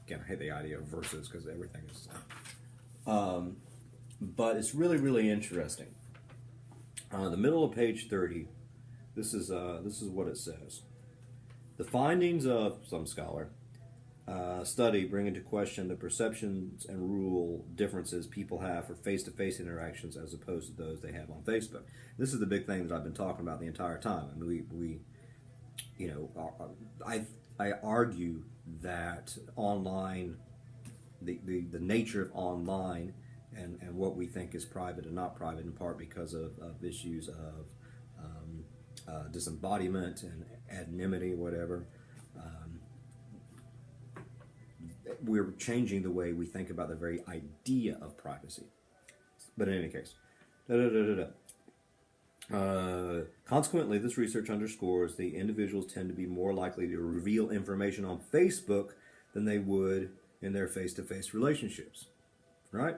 again, I hate the idea of versus because everything is. But it's really, really interesting. The middle of page 30, this is what it says. The findings of some scholar study bring into question the perceptions and rule differences people have for face-to-face interactions as opposed to those they have on Facebook. This is the big thing that I've been talking about the entire time. I mean, we I argue that online, the nature of online and what we think is private and not private, in part because of issues of disembodiment and anonymity, whatever. We're changing the way we think about the very idea of privacy. But in any case, consequently, this research underscores the individuals tend to be more likely to reveal information on Facebook than they would in their face-to-face relationships, right?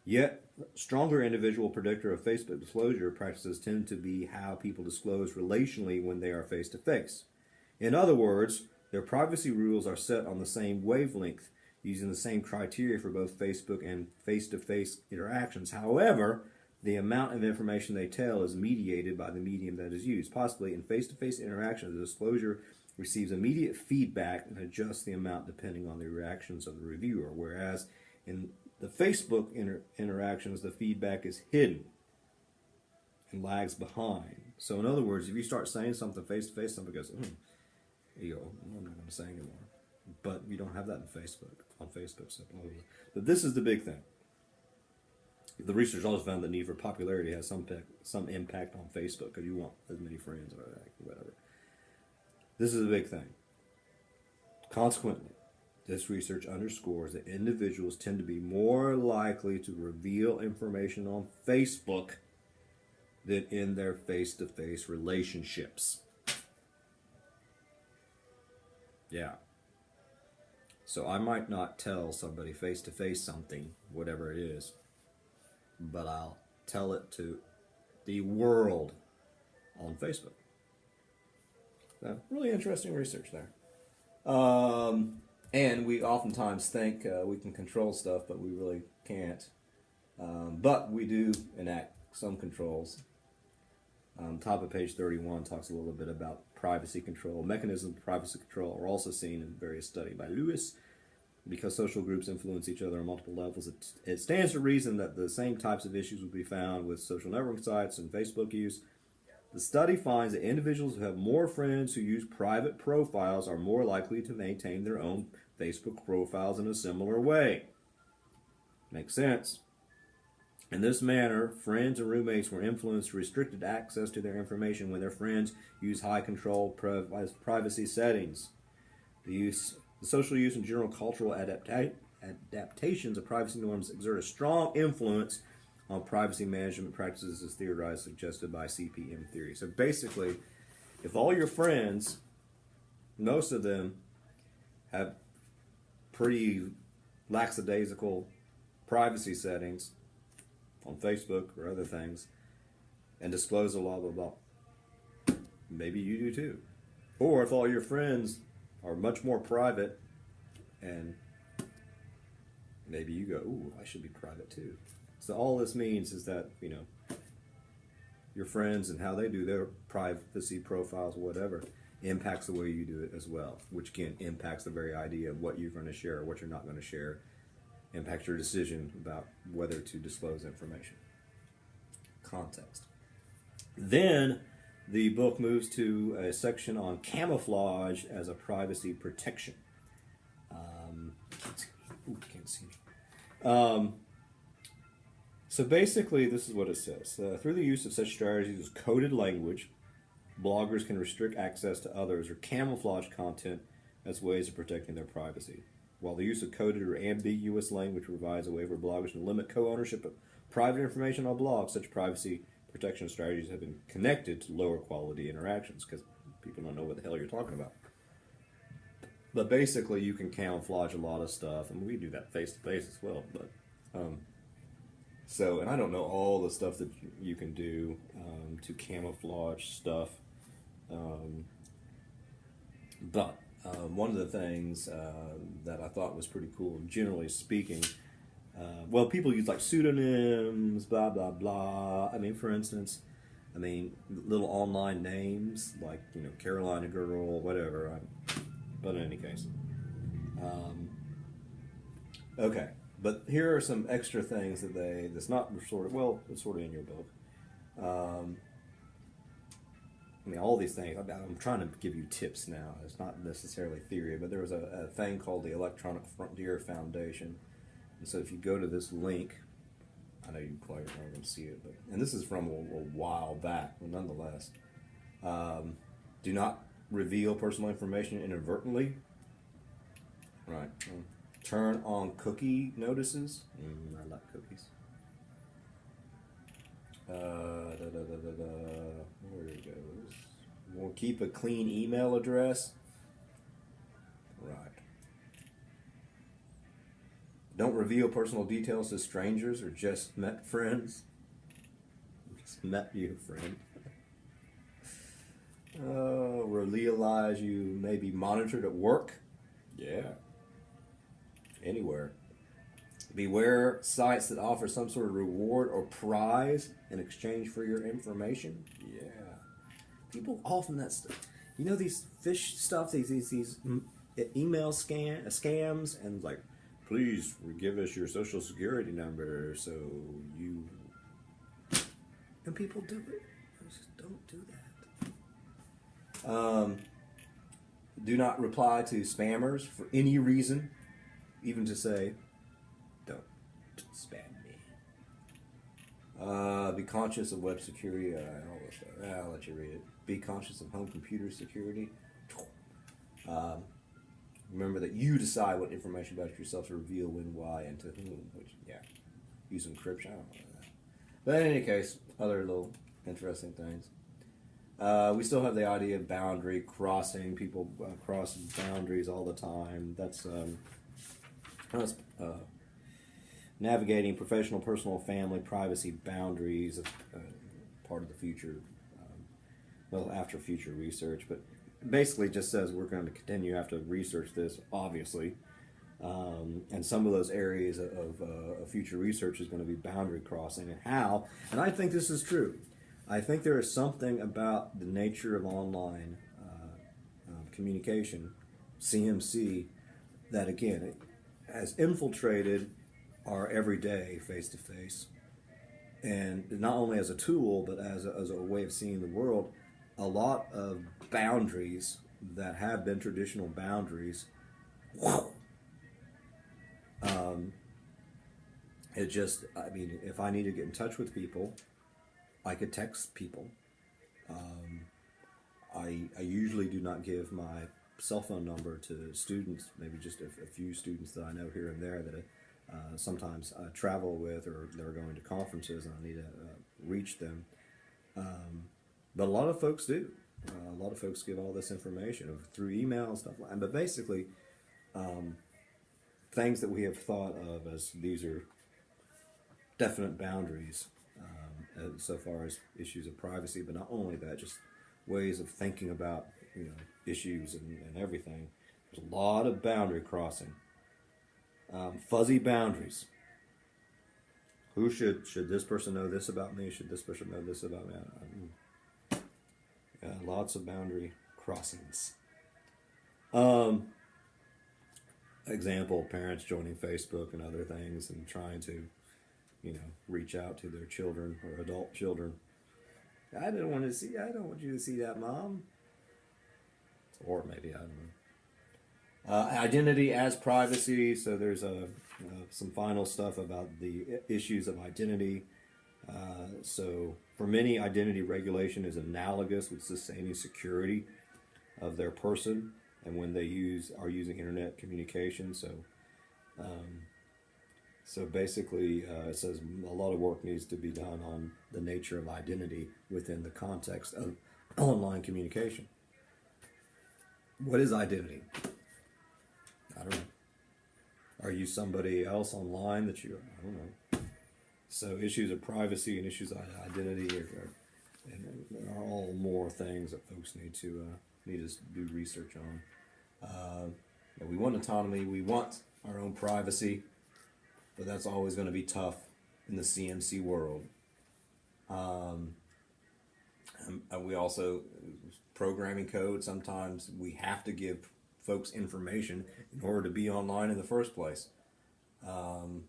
Yet, stronger individual predictor of Facebook disclosure practices tend to be how people disclose relationally when they are face-to-face. In other words, their privacy rules are set on the same wavelength, using the same criteria for both Facebook and face-to-face interactions. However, the amount of information they tell is mediated by the medium that is used. Possibly in face-to-face interactions, the disclosure receives immediate feedback and adjusts the amount depending on the reactions of the reviewer, whereas in the Facebook interactions, the feedback is hidden and lags behind. So in other words, if you start saying something face-to-face, somebody goes, you go, I'm not going to say anymore. But you don't have that in Facebook, on Facebook. So blah, blah, blah. But this is the big thing. The research also found that need for popularity has some impact on Facebook because you want as many friends or whatever. This is a big thing. Consequently, this research underscores that individuals tend to be more likely to reveal information on Facebook than in their face-to-face relationships. Yeah. So I might not tell somebody face-to-face something, whatever it is, but I'll tell it to the world on Facebook. So, really interesting research there. And we oftentimes think we can control stuff, but we really can't. But we do enact some controls. Top of page 31 talks a little bit about privacy control. Mechanisms of privacy control are also seen in various studies by Lewis. Because social groups influence each other on multiple levels, it stands to reason that the same types of issues would be found with social networking sites and Facebook use. The study finds that individuals who have more friends who use private profiles are more likely to maintain their own Facebook profiles in a similar way. Makes sense. In this manner, friends and roommates were influenced to restricted access to their information when their friends use high control privacy settings. The social use and general cultural adaptations of privacy norms exert a strong influence on privacy management practices as theorized, suggested by CPM theory. So basically, if all your friends, most of them, have pretty lackadaisical privacy settings on Facebook or other things, and disclose a blah, blah, blah, maybe you do too. Or if all your friends are much more private, and maybe you go, ooh, I should be private too. So all this means is that, your friends and how they do their privacy profiles, whatever, impacts the way you do it as well, which again impacts the very idea of what you're going to share or what you're not going to share, impacts your decision about whether to disclose information. Context. Then the book moves to a section on camouflage as a privacy protection. Can't see me. So basically, this is what it says. Through the use of such strategies as coded language, bloggers can restrict access to others or camouflage content as ways of protecting their privacy. While the use of coded or ambiguous language provides a way for bloggers to limit co-ownership of private information on blogs, such privacy protection strategies have been connected to lower quality interactions because people don't know what the hell you're talking about. But basically, you can camouflage a lot of stuff, and we do that face-to-face as well. But and I don't know all the stuff that you can do to camouflage stuff. But one of the things that I thought was pretty cool. Generally speaking, well, people use like pseudonyms, blah blah blah. I mean, for instance, little online names like Carolina Girl, whatever. But in any case, okay. But here are some extra things that's not sort of, well, it's sort of in your book. All these things, I'm trying to give you tips now. It's not necessarily theory, but there was a thing called the Electronic Frontier Foundation. And so if you go to this link, I know you probably aren't going to see it, and this is from a while back, but nonetheless, do not reveal personal information inadvertently. Right. Turn on cookie notices. I like cookies. Where it goes. We'll keep a clean email address. Right. Don't reveal personal details to strangers or just met friends. Just met you, friend. Realize you may be monitored at work. Yeah. Anywhere. Beware sites that offer some sort of reward or prize in exchange for your information. Yeah. People often these fish stuff, these email scams, and like, please give us your social security number so you. And people do it. Just don't do that. Do not reply to spammers for any reason, even to say, don't spam me. Be conscious of web security. I'll let you read it. Be conscious of home computer security. Remember that you decide what information about yourself to reveal, when, why, and to whom. Use encryption. I don't know that. But in any case, other little interesting things. We still have the idea of boundary crossing. People cross boundaries all the time. That's navigating professional, personal, family, privacy boundaries. Part of the future. After future research, but basically just says we're going to continue to have to research this, obviously. And some of those areas of future research is going to be boundary crossing and how. And I think this is true. I think there is something about the nature of online communication, CMC, that again it has infiltrated our everyday face-to-face. And not only as a tool, but as a way of seeing the world. A lot of boundaries that have been traditional boundaries, if I need to get in touch with people, I could text people. I usually do not give my cell phone number to students, maybe just a few students that I know here and there that sometimes I travel with, or they're going to conferences and I need to reach them. But a lot of folks do. A lot of folks give all this information through email and stuff like that. But basically, things that we have thought of as these are definite boundaries so far as issues of privacy, but not only that, just ways of thinking about issues and everything. There's a lot of boundary crossing. Fuzzy boundaries. Who should this person know this about me? Should this person know this about me? Lots of boundary crossings. Example, parents joining Facebook and other things and trying to, reach out to their children or adult children. I don't want you to see that, Mom. Or maybe, I don't know. Identity as privacy. So there's some final stuff about the issues of identity. So for many, identity regulation is analogous with sustaining security of their person, and when they are using internet communication. So basically, it says a lot of work needs to be done on the nature of identity within the context of online communication. What is identity? I don't know. Are you somebody else online that you? I don't know. So issues of privacy and issues of identity are all more things that folks need to do research on. We want autonomy, we want our own privacy, but that's always going to be tough in the CMC world. And we also, programming code, sometimes we have to give folks information in order to be online in the first place. And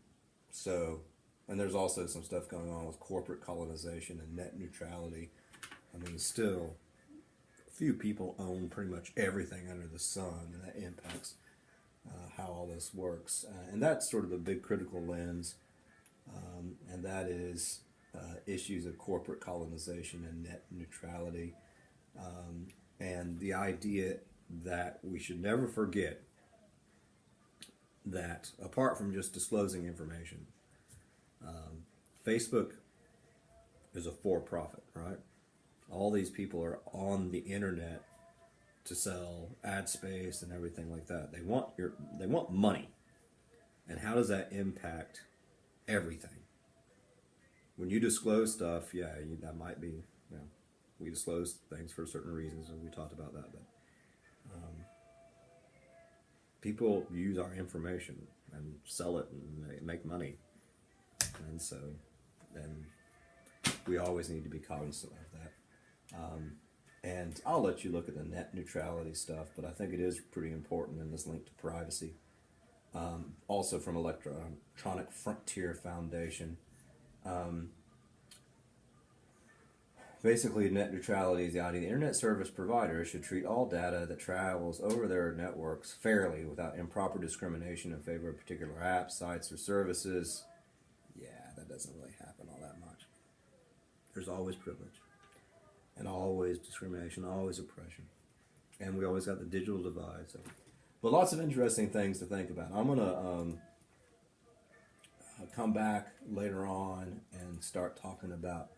there's also some stuff going on with corporate colonization and net neutrality. I mean, still, few people own pretty much everything under the sun, and that impacts how all this works. And that's sort of a big critical lens, and that is issues of corporate colonization and net neutrality, and the idea that we should never forget that apart from just disclosing information, Facebook is a for-profit, right? All these people are on the internet to sell ad space and everything like that. They want money. And how does that impact everything? When you disclose stuff, that might be, we disclose things for certain reasons, and we talked about that, but people use our information and sell it and make money. And so then we always need to be cognizant of that. And I'll let you look at the net neutrality stuff, but I think it is pretty important in this link to privacy. Also from Electronic Frontier Foundation. Basically, net neutrality is the idea the internet service providers should treat all data that travels over their networks fairly without improper discrimination in favor of particular apps, sites, or services. Yeah, that doesn't really happen all that much. There's always privilege, and always discrimination, always oppression, and we always got the digital divide. So, but lots of interesting things to think about. I'm gonna come back later on and start talking about